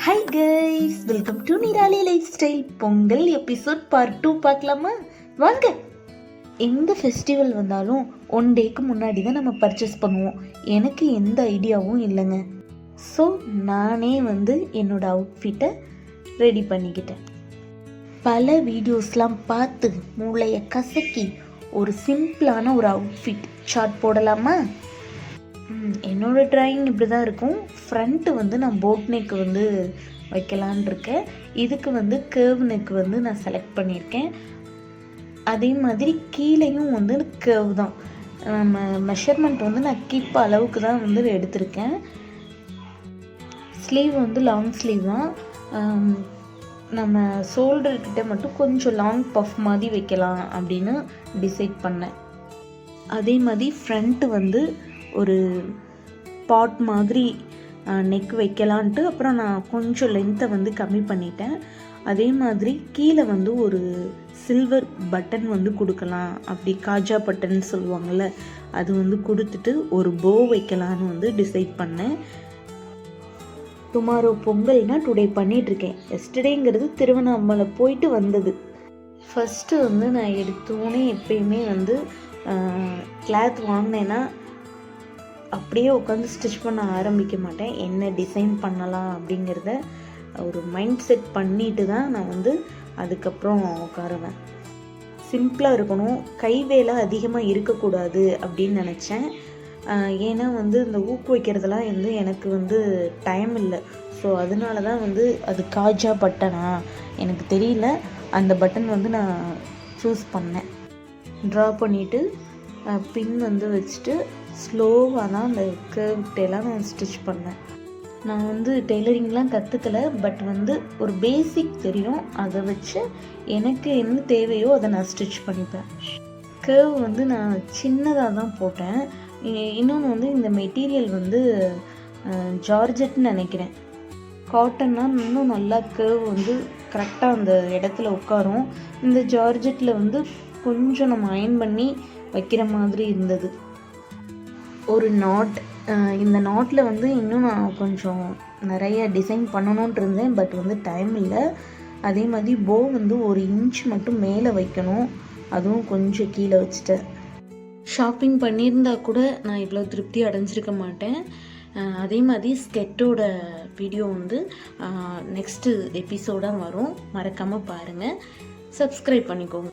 Hi guys, welcome to Nirali life style. Pongal episode part 2 பார்க்கலாமா? வாங்க. எந்த ஃபெஸ்டிவல் வந்தாலும் 1 டேக்கு முன்னாடி தான் நம்ம பர்ச்சேஸ் பண்ணுவோம். எனக்கு எந்த ஐடியாவும் இல்லைங்க. ஸோ நானே என்னோட அவுட்ஃபிட்டை ரெடி பண்ணிக்கிட்டேன். பல வீடியோஸ்லாம் பார்த்து மூளையை கசக்கி ஒரு சிம்பிளான ஒரு அவுட்ஃபிட் சார்ட் போடலாமா? என்னோட ட்ராயிங் இப்படி தான் இருக்கும். ஃப்ரண்ட்டு நான் போட் நெக் வைக்கலான் இருக்கேன். இதுக்கு கேர்வ் நெக் நான் செலக்ட் பண்ணியிருக்கேன். அதே மாதிரி கீழேயும் கேர்வ் தான். நம்ம மெஷர்மெண்ட் நான் கிப் அளவுக்கு தான் எடுத்திருக்கேன். ஸ்லீவ் லாங் ஸ்லீவ் தான். நம்ம ஷோல்டர்கிட்ட மட்டும் கொஞ்சம் லாங் பஃப் மாதிரி வைக்கலாம் அப்படின்னு டிசைட் பண்ணேன். அதே மாதிரி ஃப்ரண்ட்டு ஒரு பாட் மாதிரி நெக் வைக்கலான்ட்டு அப்புறம் நான் கொஞ்சம் லென்த்தை கம்மி பண்ணிட்டேன். அதே மாதிரி கீழே ஒரு சில்வர் பட்டன் கொடுக்கலாம். அப்படி காஜா பட்டன் சொல்லுவாங்கள்ல, அது கொடுத்துட்டு ஒரு போ வைக்கலான்னு டிசைட் பண்ணேன். டுமாரோ பொங்கல்னா டுடே பண்ணிகிட்ருக்கேன். எஸ்டர்டேங்கிறது திருவண்ணாமலை போயிட்டு வந்தது. ஃபஸ்ட்டு நான் எடுத்தோன்னே எப்பயுமே கிளாத் வாங்கினேன்னா அப்படியே உட்காந்து ஸ்டிச் பண்ண ஆரம்பிக்க மாட்டேன். என்ன டிசைன் பண்ணலாம் அப்படிங்கிறத ஒரு மைண்ட் செட் பண்ணிட்டு தான் நான் அதுக்கப்புறம் உட்காருவேன். சிம்பிளாக இருக்கணும், கை வேலை அதிகமாக இருக்கக்கூடாது அப்படின்னு நினச்சேன். ஏன்னா இந்த ஊக்கு வைக்கிறதுலாம் எனக்கு டைம் இல்லை. ஸோ அதனால தான் அது காஜா பட்டனா எனக்கு தெரியல, அந்த பட்டன் நான் சூஸ் பண்ணேன். ட்ரா பண்ணிவிட்டு பின் வச்சுட்டு ஸ்லோவாக தான் அந்த கேர்வ்டெல்லாம் நான் ஸ்டிச் பண்ணேன். நான் டெய்லரிங்லாம் கற்றுக்கலை, பட் ஒரு பேசிக் தெரியும். அதை வச்சு எனக்கு என்ன தேவையோ அதை நான் ஸ்டிச் பண்ணிப்பேன். கேர்வ் நான் சின்னதாக தான் போட்டேன். இன்னொன்று இந்த மெட்டீரியல் ஜார்ஜெட்னு நினைக்கிறேன். காட்டன்னா இன்னும் நல்லா கேர்வ் கரெக்டாக அந்த இடத்துல உட்காரும். இந்த ஜார்ஜெட்டில் கொஞ்சம் நம்ம அயன் பண்ணி வைக்கிற மாதிரி இருந்தது. ஒரு நாட், இந்த நாட்டில் இன்னும் நான் கொஞ்சம் நிறைய டிசைன் பண்ணணுன்ட்டு இருந்தேன், பட் டைம் இல்லை. அதே மாதிரி போ 1 இன்ச் மட்டும் மேலே வைக்கணும், அதுவும் கொஞ்சம் கீழே வச்சுட்டேன். ஷாப்பிங் பண்ணியிருந்தா கூட நான் இவ்வளோ திருப்தி அடைஞ்சிருக்க மாட்டேன். அதே மாதிரி ஸ்கெட்டோட வீடியோ நெக்ஸ்ட்டு எபிசோடாக வரும், மறக்காமல் பாருங்கள். சப்ஸ்கிரைப் பண்ணிக்கோங்க.